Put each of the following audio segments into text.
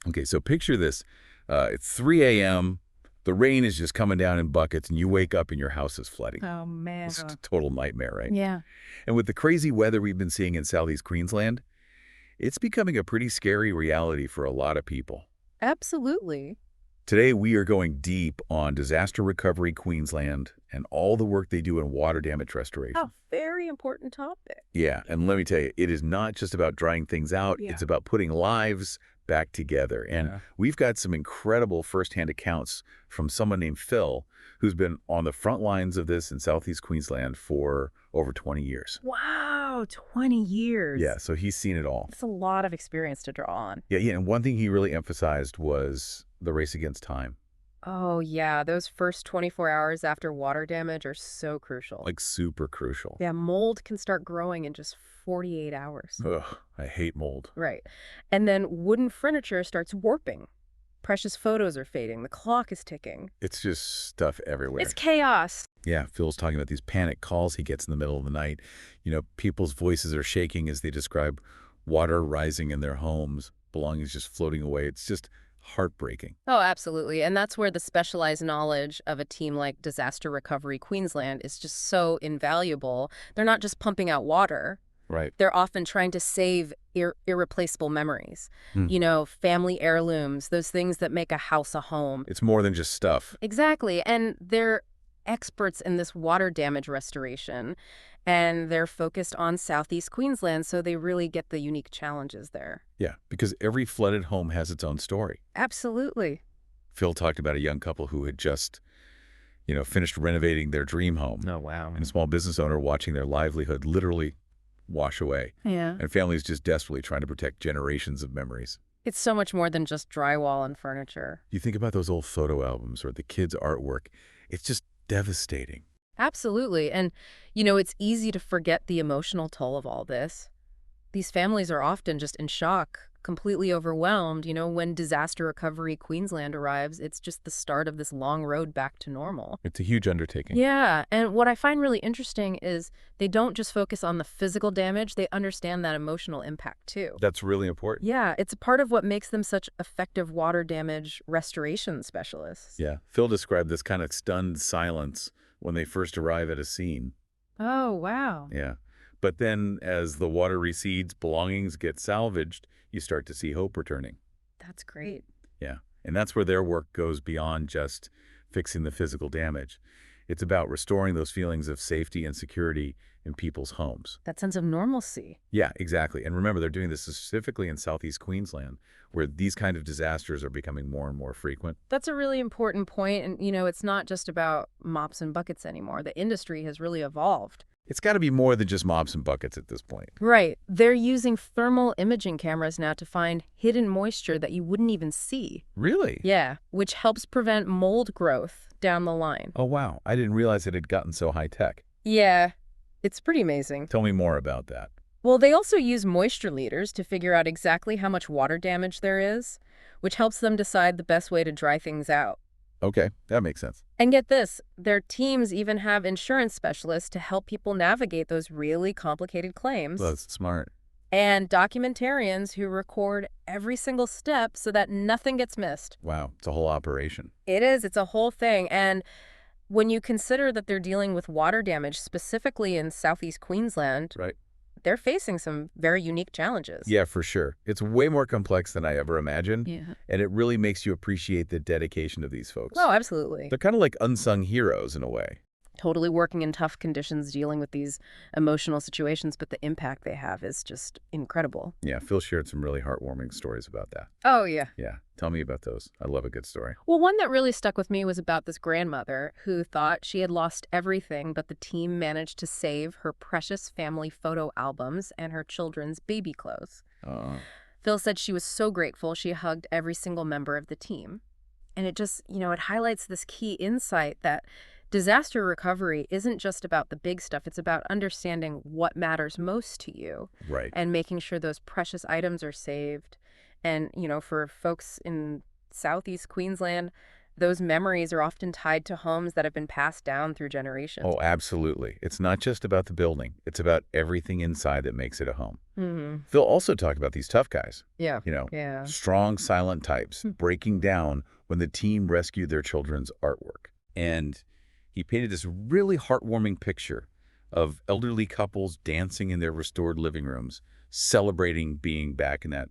Okay, so picture this. It's 3 a.m. The rain is just coming down in buckets, and you wake up and your house is flooding. Oh, man. It's a total nightmare, right? Yeah, And with the crazy weather we've been seeing in Southeast Queensland, it's becoming a pretty scary reality for a lot of people. absolutely. Today, we are going deep on Disaster Recovery Queensland and all the work they do in water damage A restoration. very important topic. Yeah, and let me tell you, it is not just about drying things out, Yeah. it's about putting lives back together. And Yeah. we've got some incredible firsthand accounts from someone named Phil, who's been on the front lines of this in Southeast Queensland for over 20 years. Wow, 20 years. Yeah, so he's seen it all. That's a lot of experience to draw on. Yeah, and one thing he really emphasized was the race against time, Oh, yeah, those first 24 hours after water damage are so crucial. like super crucial. Yeah, mold can start growing in just 48 hours. Ugh, I hate mold. Right. And then wooden furniture starts warping. Precious photos are fading. The clock is ticking. It's just stuff everywhere. It's chaos. Yeah, Phil's talking about these panic calls he gets in the middle of the night. People's voices are shaking as they describe water rising in their homes, belongings just floating away. It's just heartbreaking. Oh, absolutely. And that's where the specialized knowledge of a team like Disaster Recovery Queensland is just so invaluable. They're not just pumping out water. Right. They're often trying to save irreplaceable memories. Hmm. Family heirlooms, those things that make a house a home. It's more than just stuff. Exactly. And they're experts in this water damage restoration. And they're focused on Southeast Queensland, so they really get the unique challenges there. Yeah, because every flooded home has its own story. Absolutely. Phil talked about a young couple who had just, finished renovating their dream home, Oh, wow. and a small business owner watching their livelihood literally wash away, Yeah. and families just desperately trying to protect generations of memories. It's so much more than just drywall and furniture. You think about those old photo albums or the kids' artwork, it's just devastating. Absolutely. And, it's easy to forget the emotional toll of all this. These families are often just in shock, completely overwhelmed. When Disaster Recovery Queensland arrives, it's just the start of this long road back to normal. It's a huge undertaking. Yeah. And what I find really interesting is they don't just focus on the physical damage, they understand that emotional impact too. That's really important. Yeah, it's a part of what makes them such effective water damage restoration specialists. Yeah. Phil described this kind of stunned silence when they first arrive at a scene. Oh, wow. Yeah. But then as the water recedes, belongings get salvaged, you start to see hope returning. That's great. Yeah. And that's where their work goes beyond just fixing the physical damage. It's about restoring those feelings of safety and security in people's homes. That sense of normalcy. Yeah, exactly. And remember, they're doing this specifically in Southeast Queensland, where these kind of disasters are becoming more and more frequent. That's a really important point. And, it's not just about mops and buckets anymore. The industry has really evolved. It's got to be more than just mops and buckets at this point. Right. They're using thermal imaging cameras now to find hidden moisture that you wouldn't even see. Really? Yeah, which helps prevent mold growth down the line. Oh, wow. I didn't realize it had gotten so high tech. Yeah, it's pretty amazing. Tell me more about that. Well, they also use moisture meters to figure out exactly how much water damage there is, which helps them decide the best way to dry things out. Okay, that makes sense. And get this, their teams even have insurance specialists to help people navigate those really complicated claims. Well, that's smart. And documentarians who record every single step so that nothing gets missed. Wow, it's a whole operation. It is, it's a whole thing. And when you consider that they're dealing with water damage specifically in Southeast Queensland, Right. they're facing some very unique challenges. Yeah, for sure. It's way more complex than I ever imagined. Yeah. And it really makes you appreciate the dedication of these folks. Oh, absolutely. They're kind of like unsung heroes in a way. Totally working in tough conditions, dealing with these emotional situations, but the impact they have is just incredible. Yeah, Phil shared some really heartwarming stories about that. Oh, yeah. Yeah, tell me about those. I love a good story. Well, one that really stuck with me was about this grandmother who thought she had lost everything, but the team managed to save her precious family photo albums and her children's baby clothes. Phil said she was so grateful she hugged every single member of the team. And it just, it highlights this key insight that disaster recovery isn't just about the big stuff. It's about understanding what matters most to you Right. and making sure those precious items are saved. And, for folks in Southeast Queensland, Those memories are often tied to homes that have been passed down through generations. Oh, absolutely. It's not just about the building. It's about everything inside that makes it a home. Hmm. Phil also talked about these tough guys, Yeah. you know, Yeah. strong, silent types breaking down when the team rescued their children's artwork. And he painted this really heartwarming picture of elderly couples dancing in their restored living rooms, celebrating being back in that,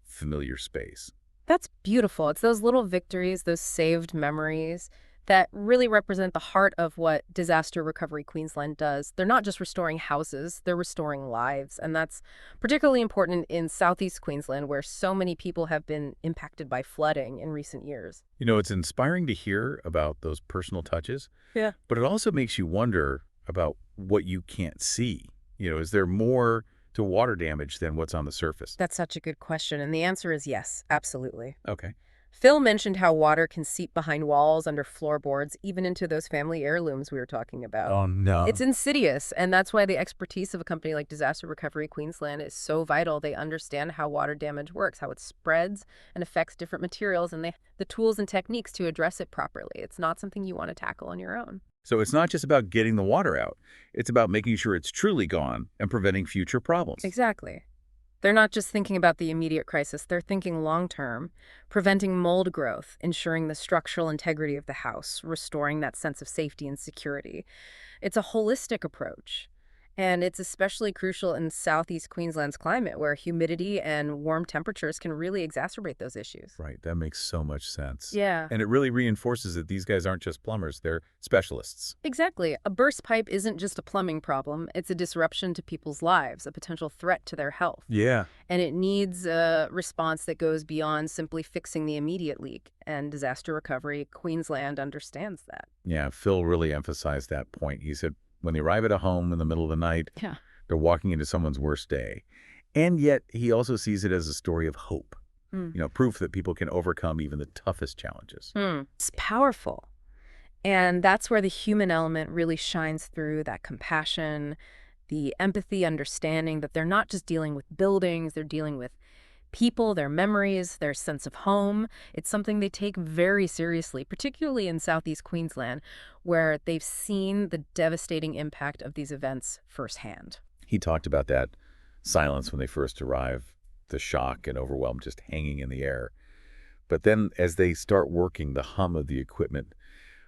familiar space. That's beautiful. It's those little victories, those saved memories that really represent the heart of what Disaster Recovery Queensland does. They're not just restoring houses, they're restoring lives. And that's particularly important in Southeast Queensland, where so many people have been impacted by flooding in recent years. It's inspiring to hear about those personal touches, Yeah. but it also makes you wonder about what you can't see. Is there more to water damage than what's on the surface? That's such a good question. And the answer is yes, absolutely. Okay. Phil mentioned how water can seep behind walls, under floorboards, even into those family heirlooms we were talking about. Oh, no. It's insidious, and that's why the expertise of a company like Disaster Recovery Queensland is so vital. They understand how water damage works, how it spreads and affects different materials, and they have the tools and techniques to address it properly. It's not something you want to tackle on your own. So it's not just about getting the water out. It's about making sure it's truly gone and preventing future problems. Exactly. They're not just thinking about the immediate crisis, they're thinking long-term, preventing mold growth, ensuring the structural integrity of the house, restoring that sense of safety and security. It's a holistic approach. And it's especially crucial in Southeast Queensland's climate, where humidity and warm temperatures can really exacerbate those issues. Right. That makes so much sense. Yeah, And it really reinforces that these guys aren't just plumbers. They're specialists. exactly. A burst pipe isn't just a plumbing problem, it's a disruption to people's lives, a potential threat to their health. Yeah. And it needs a response that goes beyond simply fixing the immediate leak. And Disaster Recovery Queensland understands that. Yeah. Phil really emphasized that point. He said, when they arrive at a home in the middle of the night, Yeah. they're walking into someone's worst day. And yet he also sees it as a story of hope, proof that people can overcome even the toughest challenges. It's powerful. And that's where the human element really shines through, that compassion, the empathy, understanding that they're not just dealing with buildings, they're dealing with people, their memories, their sense of home. It's something they take very seriously, particularly in Southeast Queensland, where they've seen the devastating impact of these events firsthand. He talked about that silence when they first arrive, the shock and overwhelm just hanging in the air. But then as they start working, the hum of the equipment,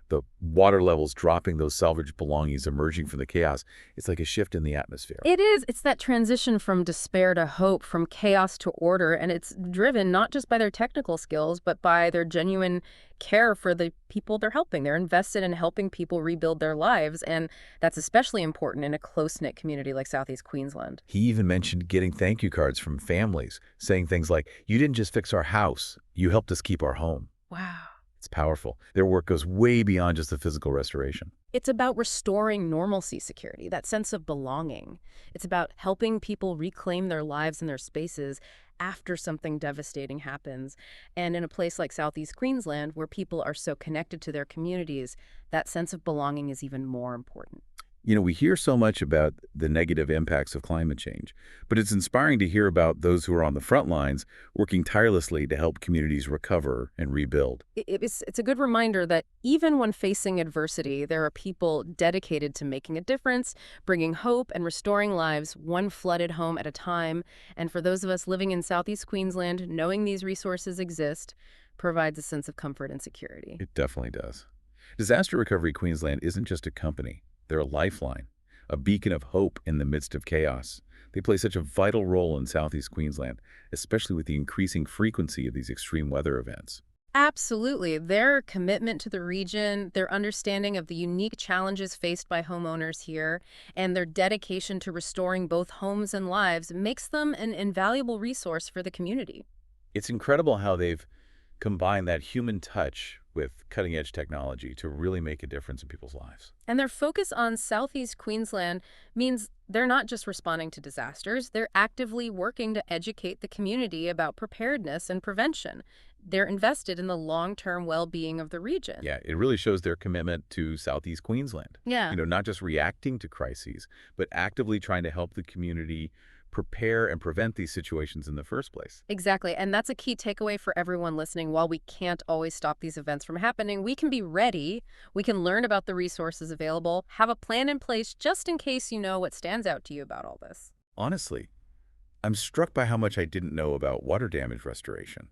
the water levels dropping, those salvaged belongings emerging from the chaos, it's like a shift in the atmosphere. It is. It's that transition from despair to hope, from chaos to order, and it's driven not just by their technical skills, but by their genuine care for the people they're helping. They're invested in helping people rebuild their lives, and that's especially important in a close-knit community like Southeast Queensland. He even mentioned getting thank you cards from families, saying things like, "You didn't just fix our house, you helped us keep our home." Wow. It's powerful. Their work goes way beyond just the physical restoration. It's about restoring normalcy security, that sense of belonging. It's about helping people reclaim their lives and their spaces after something devastating happens. And in a place like Southeast Queensland, where people are so connected to their communities, that sense of belonging is even more important. We hear so much about the negative impacts of climate change, but it's inspiring to hear about those who are on the front lines working tirelessly to help communities recover and rebuild. It's a good reminder that even when facing adversity, there are people dedicated to making a difference, bringing hope, and restoring lives one flooded home at a time. And for those of us living in Southeast Queensland, knowing these resources exist provides a sense of comfort and security. It definitely does. Disaster Recovery Queensland isn't just a company. They're a lifeline, a beacon of hope in the midst of chaos. They play such a vital role in Southeast Queensland, especially with the increasing frequency of these extreme weather events. Absolutely. Their commitment to the region, their understanding of the unique challenges faced by homeowners here, and their dedication to restoring both homes and lives makes them an invaluable resource for the community. It's incredible how they've combined that human touch with cutting-edge technology to really make a difference in people's lives. And their focus on Southeast Queensland means they're not just responding to disasters, they're actively working to educate the community about preparedness and prevention. They're invested in the long-term well-being of the region. Yeah, it really shows their commitment to Southeast Queensland. Yeah. Not just reacting to crises, but actively trying to help the community prepare and prevent these situations in the first place. Exactly. And that's a key takeaway for everyone listening. While we can't always stop these events from happening, we can be ready. We can learn about the resources available, have a plan in place just in case you know what stands out to you about all this. Honestly, I'm struck by how much I didn't know about water damage restoration.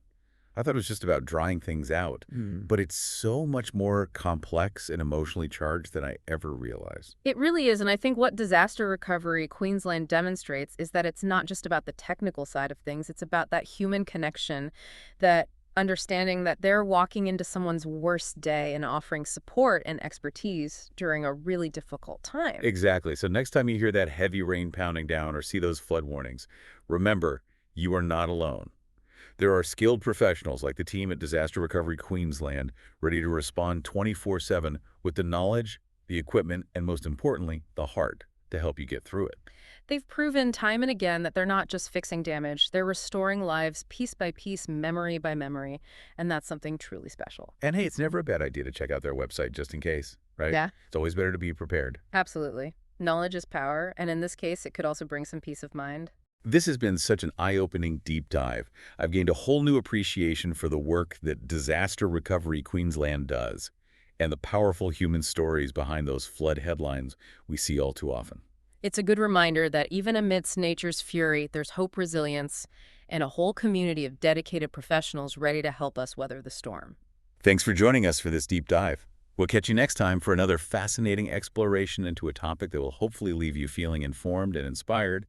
I thought it was just about drying things out, but it's so much more complex and emotionally charged than I ever realized. It really is, and I think what Disaster Recovery Queensland demonstrates is that it's not just about the technical side of things, it's about that human connection, that understanding that they're walking into someone's worst day and offering support and expertise during a really difficult time. Exactly. So next time you hear that heavy rain pounding down or see those flood warnings, remember, you are not alone. There are skilled professionals like the team at Disaster Recovery Queensland ready to respond 24/7 with the knowledge, the equipment, and most importantly, the heart to help you get through it. They've proven time and again that they're not just fixing damage, they're restoring lives piece by piece, memory by memory, and that's something truly special. And hey, it's never a bad idea to check out their website just in case, right? Yeah, It's always better to be prepared. absolutely. Knowledge is power, and in this case, it could also bring some peace of mind. This has been such an eye-opening deep dive. I've gained a whole new appreciation for the work that Disaster Recovery Queensland does and the powerful human stories behind those flood headlines we see all too often. It's a good reminder that even amidst nature's fury, there's hope, resilience, and a whole community of dedicated professionals ready to help us weather the storm. Thanks for joining us for this deep dive. We'll catch you next time for another fascinating exploration into a topic that will hopefully leave you feeling informed and inspired.